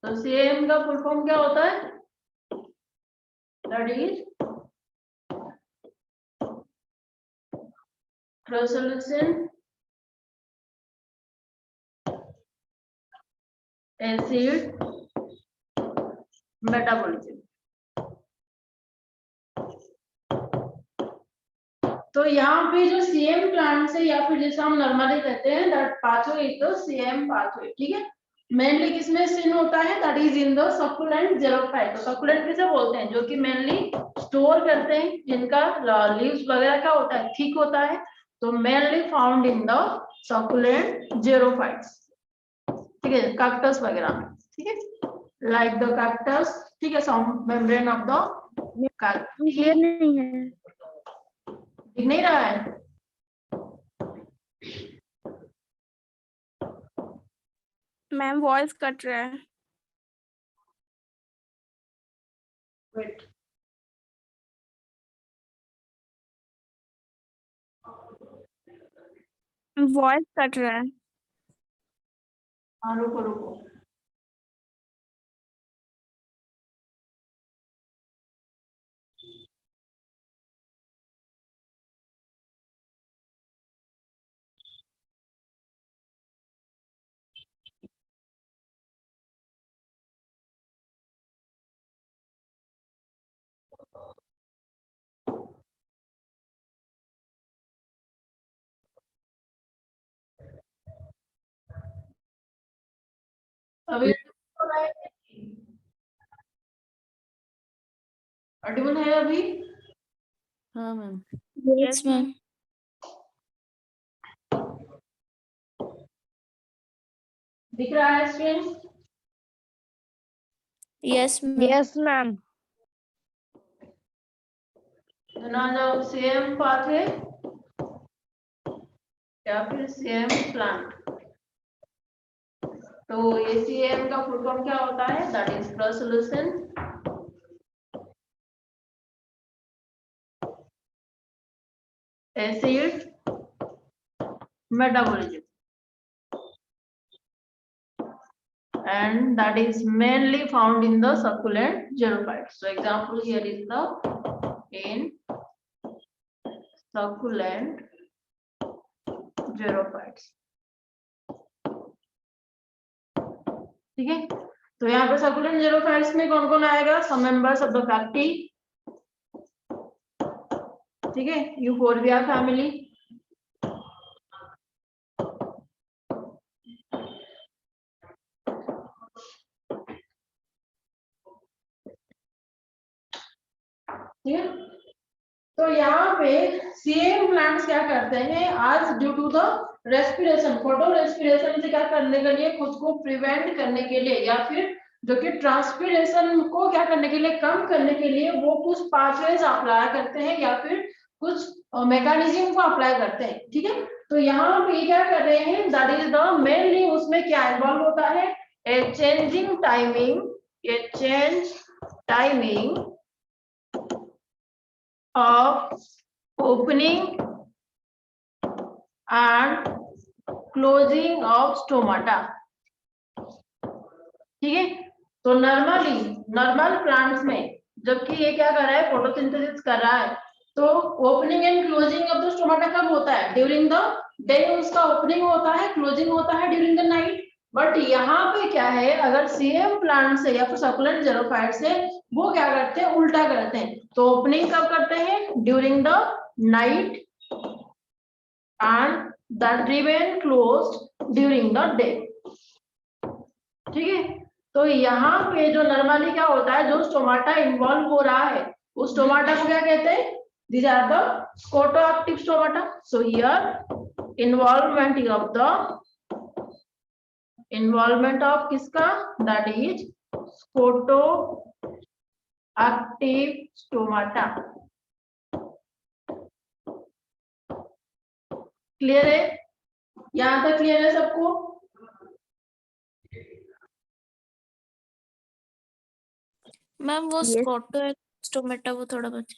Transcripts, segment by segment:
तो सीएम का full form क्या होता है? That is crassulacean acid metabolism. तो यहाँ पे जो सीएम प्लांट से या फिर जैसे हम नॉर्मली कहते हैं that pathway is the CM pathway, ठीक है। मेनली किसमें सिन होता है? That is in the succulent xerophyte. तो सक्युलेंट किसे बोलते हैं? जो कि मेनली स्टोर करते हैं, जिनका लीव्स वगैरह क्या होता है? थिक होता है। तो mainly found in the succulent xerophytes, ठीक है, कैक्टस वगैरह में, ठीक है, लाइक द कैक्टस, ठीक है, some membrane of the cactus. Clear नहीं है, दिख नहीं रहा है? मैम वॉइस कट रहा है। वेट, वॉइस कट रहा है। हाँ रुको रुको। अभी ऑडिबल है अभी? हाँ मैम। Yes ma'am. दिख रहा है screen? Yes ma'am. Yes ma'am. ना जाओ सेम पाथवे या फिर सेम प्लांट। तो ये सीएम का फुल फॉर्म क्या होता है? That is crassulacean acid metabolism, and that is mainly found in the succulent xerophytes. So example here is the in succulent xerophytes, ठीक है। तो यहाँ पे succulent xerophytes में कौन कौन आएगा? some members of the cacti, ठीक है, यूफोर्बिया फैमिली, ठीक है। तो यहाँ पे सीएम प्लांट्स क्या करते हैं? आज due to the respiration, photorespiration से क्या करने के लिए, खुद को प्रिवेंट करने के लिए या फिर जो कि ट्रांसपिरेशन को क्या करने के लिए, कम करने के लिए वो कुछ पाथवेज अप्लाई करते हैं या फिर कुछ मैकेनिज्म को अप्लाई करते हैं, ठीक है। तो यहाँ पे क्या कर रहे हैं? दैट इज द मेनली उसमें क्या इन्वॉल्व होता है? A changing timing, A change timing of opening and closing of stomata, ठीक है। तो नॉर्मल प्लांट्स में जबकि ये क्या कर रहा है? फोटोसिंथेसिस कर रहा है, तो opening and closing of the stomata कब होता है? ड्यूरिंग द डे उसका ओपनिंग होता है, क्लोजिंग होता है ड्यूरिंग द नाइट। बट यहाँ पे क्या है? अगर सीएम प्लांट से या फिर सकुलेंट जेरोफाइट से वो क्या करते हैं? उल्टा करते हैं। तो ओपनिंग कब करते हैं? During the night and that remain closed during the day, ठीक है। तो यहाँ पे जो नॉर्मली क्या होता है? जो स्टोमाटा इन्वॉल्व हो रहा है उस स्टोमाटा को क्या कहते हैं? These are the scotoactive stomata. So here involvement of किसका? That is scotoactive stomata. Clear है? यहाँ तक क्लियर है सबको? मैम वो स्टोमेटा वो थोड़ा बचे।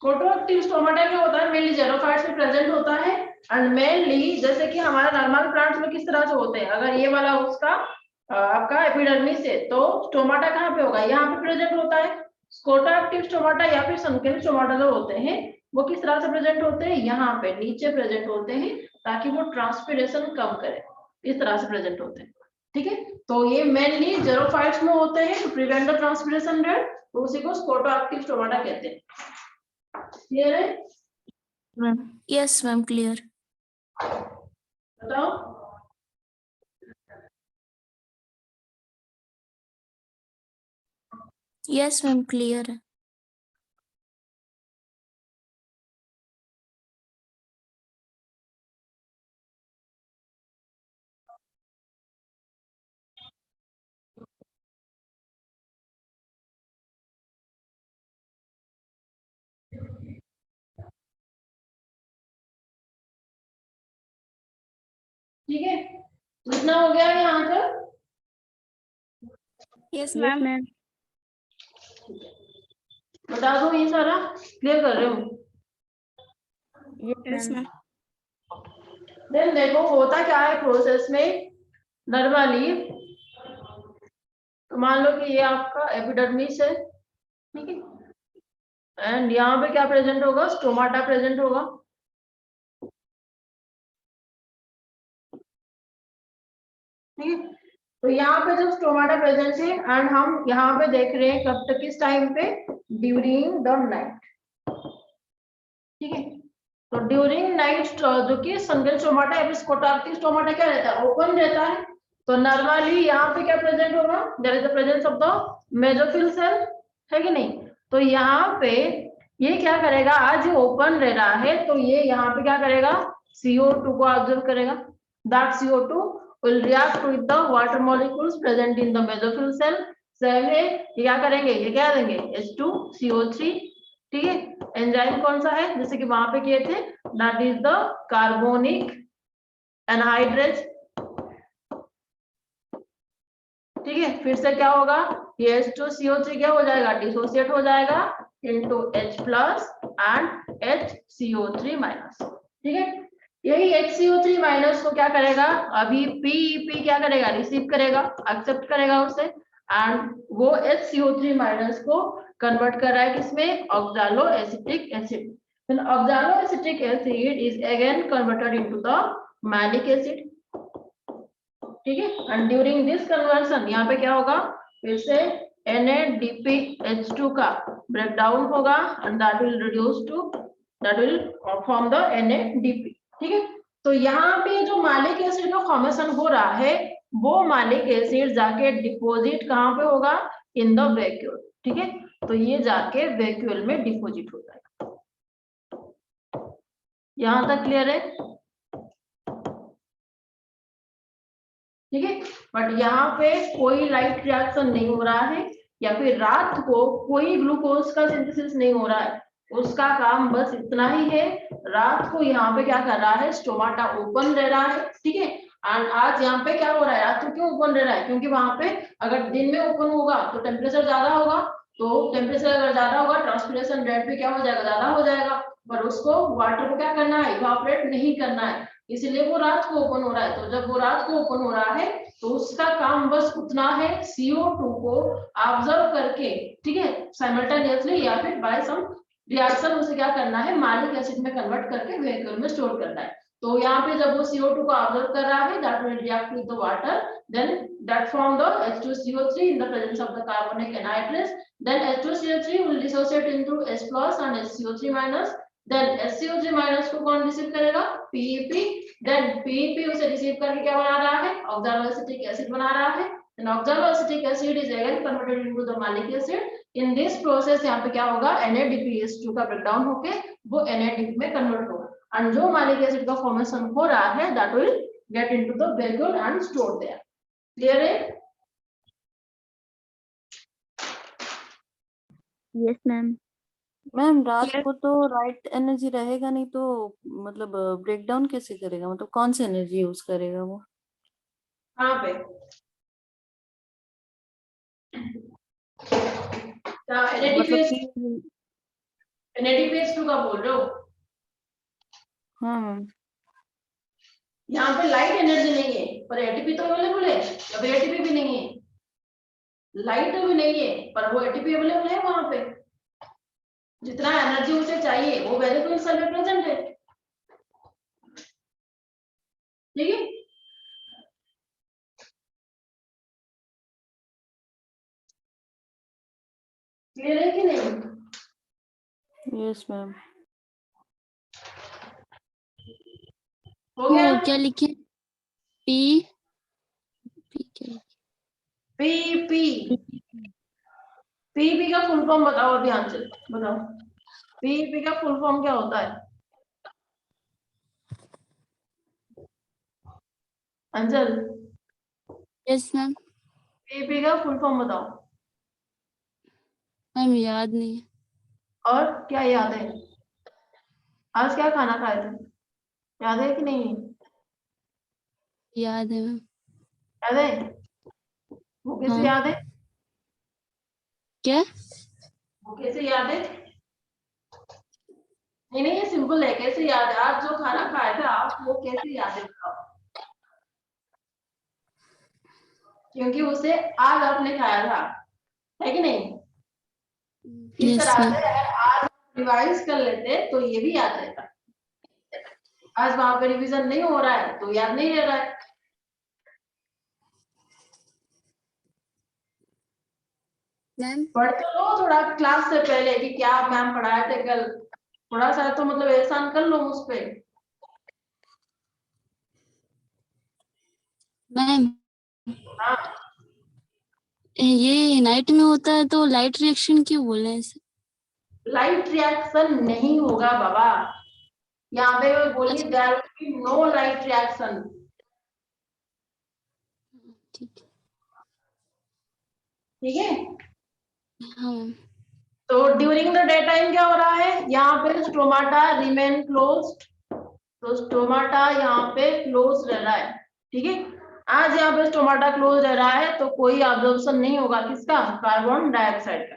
स्कोटोएक्टिव स्टोमाटा क्या होता है? मेनली जेरोफाइट्स में प्रेजेंट होता है एंड मेनली जैसे कि हमारे नॉर्मल प्लांट्स में किस तरह से होते हैं? अगर ये वाला उसका आपका आपका एपिडर्मिस है, तो स्टोमाटा कहाँ पे होगा, यहाँ पे प्रेजेंट होता है। स्कोटा एक्टिव स्टोमाटा या फिर सनकेन स्टोमाटा जो होते हैं वो किस तरह से प्रेजेंट होते हैं, यहाँ पे नीचे प्रेजेंट होते हैं ताकि वो ट्रांसपीरेशन कम करे, इस तरह से प्रेजेंट होते हैं। ठीक है, तो ये मेनली जेरोफाइट्स में होते हैं to prevent the transpiration rate, तो उसी को स्कोटा एक्टिव स्टोमाटा कहते हैं। क्लियर है? Ma'am yes ma'am clear. बताओ। यस मैम क्लियर है। ठीक है, इतना हो गया यहाँ तक। Yes Yes, ma'am. ma'am. बता दो ये सारा क्लियर कर रहे हो। Yes, yes ma'am. Ma'am. Then देखो होता क्या है प्रोसेस में, नॉर्मली तो मान लो कि ये आपका एपिडर्मिस है, ठीक है, एंड यहाँ पे क्या प्रेजेंट होगा, स्टोमाटा प्रेजेंट होगा। ठीक है, तो यहाँ पे जो स्टोमाटा प्रेजेंट है एंड हम यहाँ पे देख रहे हैं कब तक, किस टाइम पे, ड्यूरिंग द नाइट। ठीक है, तो ड्यूरिंग नाइट जो कि संगल स्टोमाटा या फिर स्कोटा एक्टिव स्टोमाटा क्या रहता है, ओपन रहता है। तो नॉर्मली यहाँ पे क्या प्रेजेंट होगा, there is the presence of the mesophyll cell, है कि नहीं। तो यहाँ पे ये क्या करेगा, आज ओपन रह रहा है तो ये यहाँ पे क्या करेगा, CO2 को ऑब्जर्व करेगा। That CO2 will react with the water molecules present in the mesophyll cell। Cell है, ये क्या करेंगे, ये क्या देंगे, H2CO3। ठीक है, एंजाइम कौन सा है, जैसे कि वहां पे किए थे, that is the carbonic anhydrase. ठीक है, फिर से क्या होगा, ये H2CO3 क्या हो जाएगा, डिसोसिएट हो जाएगा into H plus and HCO3 minus. ठीक है, यही HCO3 माइनस को क्या करेगा, अभी PEP क्या करेगा, रिसीव करेगा, एक्सेप्ट करेगा उसे, एंड वो HCO3 माइनस को कन्वर्ट कर रहा है किसमें, oxalo acetic acid. then oxalo acetic acid is again converted into the malic acid. ठीक है, एंड ड्यूरिंग दिस कन्वर्सन यहाँ पे क्या होगा, फिर से NADPH2 का ब्रेक डाउन होगा and that will reduce to, that will form the NADP। ठीक है, तो यहाँ पे जो मैलिक एसिड का फॉर्मेशन हो रहा है वो मैलिक एसिड जाके डिपोजिट कहाँ पे होगा, इन द वैक्यूल। ठीक है, तो ये जाके वैक्यूल में डिपोजिट होता है। यहाँ तक क्लियर है? ठीक है, बट यहाँ पे कोई लाइट रिएक्शन नहीं हो रहा है या फिर रात को कोई ग्लूकोज का सिंथेसिस नहीं हो रहा है, उसका काम बस इतना ही है, रात को यहाँ पे क्या कर रहा है, स्टोमाटा ओपन रह रहा है। ठीक है, एंड आज यहाँ पे क्या हो रहा है, रात को क्यों ओपन रह रहा है, क्योंकि वहां पे अगर दिन में ओपन होगा तो टेम्परेचर ज्यादा होगा, तो टेम्परेचर अगर ज्यादा होगा ट्रांसपिरेशन रेट भी क्या हो जाएगा, ज्यादा हो जाएगा, पर उसको वाटर को क्या करना है, इवापोरेट नहीं करना है, इसलिए वो रात को ओपन हो रहा है। तो जब वो रात को ओपन हो रहा है तो उसका काम बस उतना है, CO2 को ऑब्जर्व करके, ठीक है, साइमल्टेनियसली या फिर बाय सम रिएक्शन उसे क्या करना है, मैलिक एसिड में कन्वर्ट करके वैक्यूल में स्टोर करना है। तो यहाँ पे जब वो CO2 को ऑब्जर्व कर रहा है, that will react with the water, then that form the H2CO3 in the presence of the carbonic anhydrous, then H2CO3 will dissociate into H plus and HCO3 minus, then HCO3 minus को कौन receive करेगा, PEP, then PEP उसे receive करके क्या बना रहा है, ऑक्सालोएसिटिक acid बना रहा है, then oxaloacetic acid is again converted into the malic acid। in this process यहाँ पे क्या होगा, NADPH2 का ब्रेकडाउन होके वो NADP में कन्वर्ट होगा, and जो malic acid का फॉर्मेशन हो रहा है that will get into the vacuole and store there। Clear है? Yes, ma'am. मैम रात को तो राइट एनर्जी रहेगा नहीं, तो मतलब ब्रेकडाउन कैसे करेगा, मतलब कौन सी एनर्जी यूज करेगा वो? कहाँ पे, मतलब NADPH2 का बोल रहे हो? हाँ मैम। यहाँ पे लाइट एनर्जी नहीं है पर एटीपी तो अवेलेबल है, या फिर एटीपी भी नहीं है, लाइट भी नहीं है पर वो एटीपी अवेलेबल है वहां पे, जितना एनर्जी उसे चाहिए वो वेरिएबल सेल में प्रेजेंट है। ठीक है, क्लियर है कि नहीं? Yes ma'am. हो गया? क्या लिखे? पी पी क्या? पीपी, पीपी का फुल फॉर्म बताओ, ध्यान से बताओ, पीपी का फुल फॉर्म क्या होता है? अंजल, यस मैम। पीपी का फुल फॉर्म बताओ। मैम याद नहीं है। और क्या याद है? आज क्या खाना खाए थे, याद है कि नहीं? याद है मैम। याद है? वो कैसे हाँ। याद है? क्या? वो कैसे याद है? नहीं नहीं, ये सिंपल है, कैसे याद है? आज जो खाना खाया था आप, वो कैसे याद है बताओ? क्योंकि उसे आज आपने खाया था, है कि नहीं? इस यस तरह मैम। से अगर आज रिवाइज कर लेते तो ये भी याद रहता। आज वहां पे रिवीजन नहीं हो रहा है तो याद नहीं रह रहा है। मैम पढ़ तो लो थोड़ा क्लास से पहले कि क्या मैम पढ़ाए थे कल, थोड़ा सा तो मतलब एहसान कर लो उस पे। मैम हाँ, ये नाइट में होता है तो लाइट रिएक्शन क्यों बोल रहे हैं इसे? लाइट रिएक्शन नहीं होगा बाबा, यहाँ पे वो बोलिए there will be no light reaction. ठीक है। ठीक है, हाँ मैम। तो ड्यूरिंग द डे टाइम क्या हो रहा है, यहाँ पे स्टोमाटा रिमेन क्लोज्ड, तो स्टोमाटा यहाँ पे क्लोज रह रहा है। ठीक है, आज यहाँ पे स्टोमाटा क्लोज रह रहा है तो कोई ऑब्जर्वेशन नहीं होगा किसका, कार्बन डाइऑक्साइड का।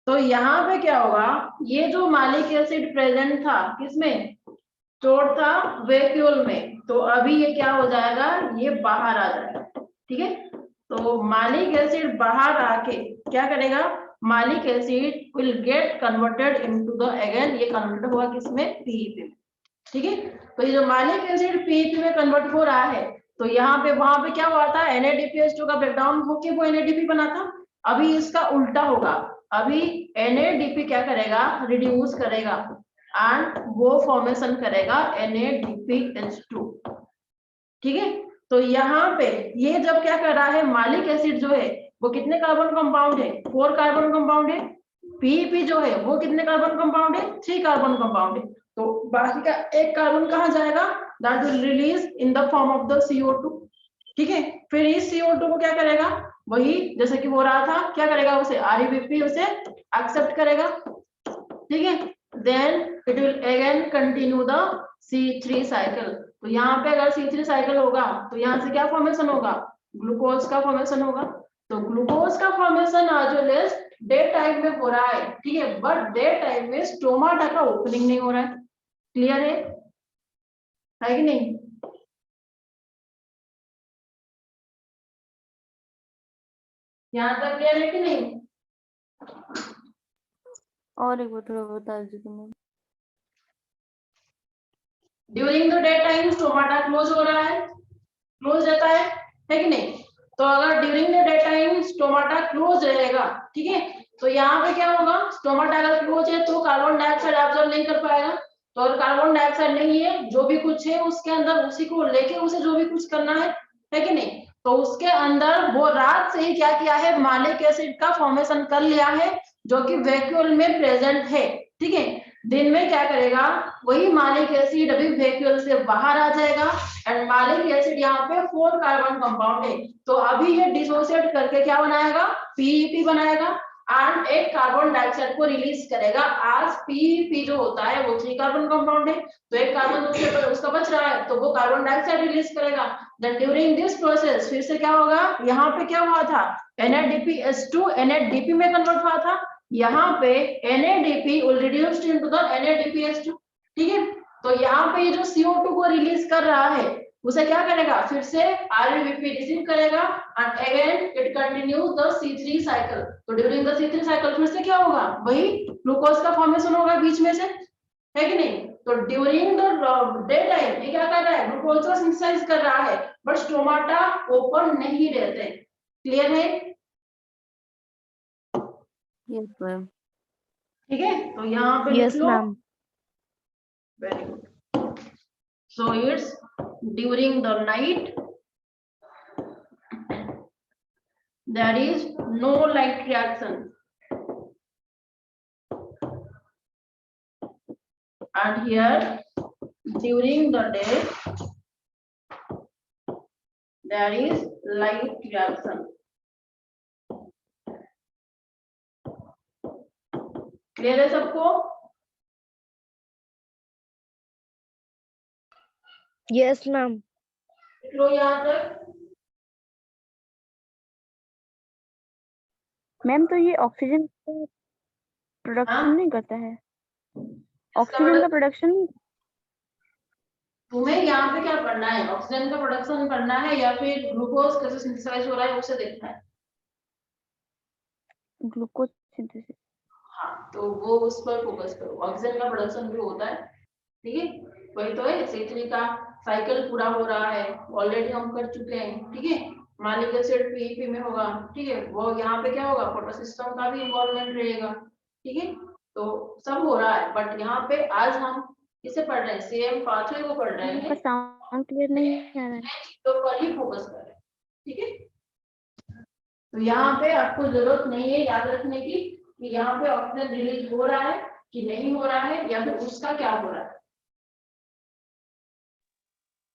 तो यहाँ पे क्या होगा, ये जो मालिक एसिड प्रेजेंट था किसमें, स्टोर था वैक्यूल में, तो अभी ये क्या हो जाएगा, ये बाहर आ जाएगा। ठीक है, तो मालिक एसिड बाहर आके क्या करेगा, मालिक acid will get converted into the, again ये कन्वर्टेड हुआ किसमें, पीईपी में। ठीक है, तो ये जो मालिक एसिड पीईपी में कन्वर्ट हो रहा है, तो यहाँ पे वहां पे क्या हुआ था, NADPH2 का ब्रेकडाउन होके वो NADP बना था। अभी इसका उल्टा होगा, अभी NADP क्या करेगा, रिड्यूस करेगा एंड वो फॉर्मेशन करेगा NADPH2। ठीक है, तो यहाँ पे ये जब क्या कर रहा है, मालिक एसिड जो है वो कितने कार्बन कंपाउंड है, 4 कार्बन कंपाउंड है। पीईपी जो है वो कितने कार्बन कंपाउंड है, 3 कार्बन कंपाउंड है। तो बाकी का एक कार्बन कहाँ जाएगा, that will release in the form of the CO2। ठीक है, फिर इस CO2 को क्या करेगा, वही जैसे कि हो रहा था, क्या करेगा, उसे ReBP उसे एक्सेप्ट करेगा। ठीक है, then it will again continue the C3 cycle. तो यहाँ पे अगर C3 साइकिल होगा तो यहाँ से क्या फॉर्मेशन होगा, ग्लूकोज का फॉर्मेशन होगा। तो ग्लूकोज का फॉर्मेशन आज वेल एज डे टाइम में हो रहा है। ठीक है, बट डे टाइम में स्टोमाटा का ओपनिंग नहीं हो रहा है। क्लियर है कि नहीं? यहाँ तक क्लियर है कि नहीं? और एक बार थोड़ा बता दीजिए ma'am. During the day time stomata close हो रहा है, क्लोज रहता है कि नहीं? तो अगर during the day time stomata close रहेगा, ठीक है, तो यहाँ पे क्या होगा, स्टोमाटा अगर क्लोज है तो कार्बन डाइऑक्साइड ऑब्जर्व नहीं कर पाएगा। तो अगर कार्बन डाइऑक्साइड नहीं है, जो भी कुछ है उसके अंदर उसी को लेके उसे जो भी कुछ करना है कि नहीं, तो उसके अंदर वो रात से ही क्या किया है, मालिक एसिड का फॉर्मेशन कर लिया है जो कि वैक्यूल में प्रेजेंट है। ठीक है, दिन में क्या करेगा, वही मालिक एसिड अभी वैक्यूल से बाहर आ जाएगा एंड मालिक एसिड यहाँ पे 4 कार्बन कंपाउंड है, तो अभी ये डिसोसिएट करके क्या बनाएगा, पीईपी बनाएगा एंड एक कार्बन डाइऑक्साइड को रिलीज करेगा। आज पीईपी जो होता है वो 3 कार्बन कंपाउंड है, तो एक कार्बन उसका बच रहा है तो वो कार्बन डाइऑक्साइड रिलीज करेगा। देन ड्यूरिंग दिस प्रोसेस फिर से क्या होगा, यहाँ पे क्या हुआ था, NADPH2 NADP में कन्वर्ट हुआ था, यहाँ पे NADP will reduced into the NADPH2। ठीक है, तो यहाँ पे ये जो CO2 को रिलीज कर रहा है उसे क्या करेगा, फिर से RBP रिसीव करेगा and again it continues the C3 cycle. तो ड्यूरिंग द C3 साइकिल फिर से क्या होगा, वही ग्लूकोज का फॉर्मेशन होगा बीच में से, है कि नहीं। तो ड्यूरिंग द डे टाइम ये क्या कर रहा है, ग्लूकोज का सिंथेसाइज कर रहा है, बट स्टोमाटा ओपन नहीं रहते। क्लियर है? Yes ma'am. ठीक है, तो यहाँ पे लिख Yes, low. ma'am. Very good. So it's during the night there is no light reaction and here during the day there is light reaction। Clear है सबको? Yes, ma'am. लिख लो यहाँ तक। मैम तो ये ऑक्सीजन का प्रोडक्शन हाँ? नहीं करता है, इसका ऑक्सीजन का मतलब प्रोडक्शन। तुम्हें यहाँ पे क्या पढ़ना है, ऑक्सीजन का प्रोडक्शन पढ़ना है या फिर ग्लूकोज कैसे सिंथेसाइज हो रहा है उसे देखना है? Glucose synthesis. हाँ, तो वो उस पर फोकस करो। ऑक्सीजन का प्रोडक्शन भी होता है, ठीक है, वही तो है। C3 का साइकिल पूरा हो रहा है, ऑलरेडी हम कर चुके हैं, ठीक है। मालिक एसिड PEP में होगा, ठीक है, वो यहाँ पे क्या होगा, फोटोसिस्टम का भी इन्वॉल्वमेंट रहेगा, ठीक है। तो सब हो रहा है, बट यहाँ पे आज हम किसे पढ़ रहे हैं, सेम पाथवे को पढ़ रहे आपका हैं, साउंड क्लियर नहीं आ रहा है। तो पर ही फोकस कर रहे हैं, ठीक है। तो यहाँ पे आपको जरूरत नहीं है याद रखने की कि यहाँ पे ऑक्सीजन रिलीज हो रहा है कि नहीं हो रहा है, या फिर उसका क्या हो रहा है।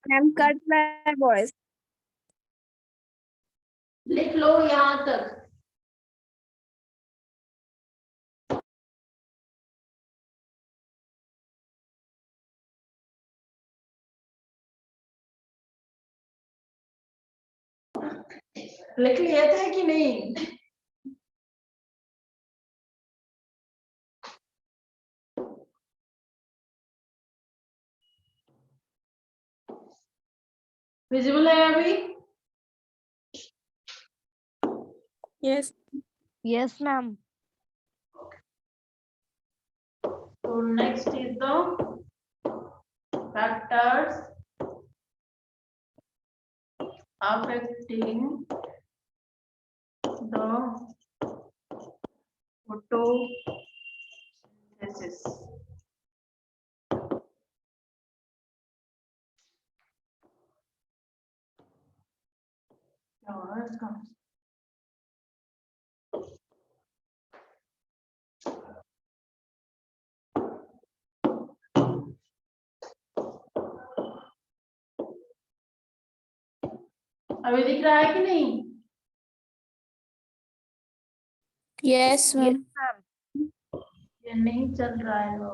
Ma'am cut my voice. लिख लो यहाँ तक। लिख लिए थे कि नहीं? विजिबल है अभी? Yes. Yes ma'am. So next is the factors affecting the photosynthesis। क्या हो रहा है इसका? अभी दिख रहा है कि नहीं? Yes ma'am. ये नहीं चल रहा है वो।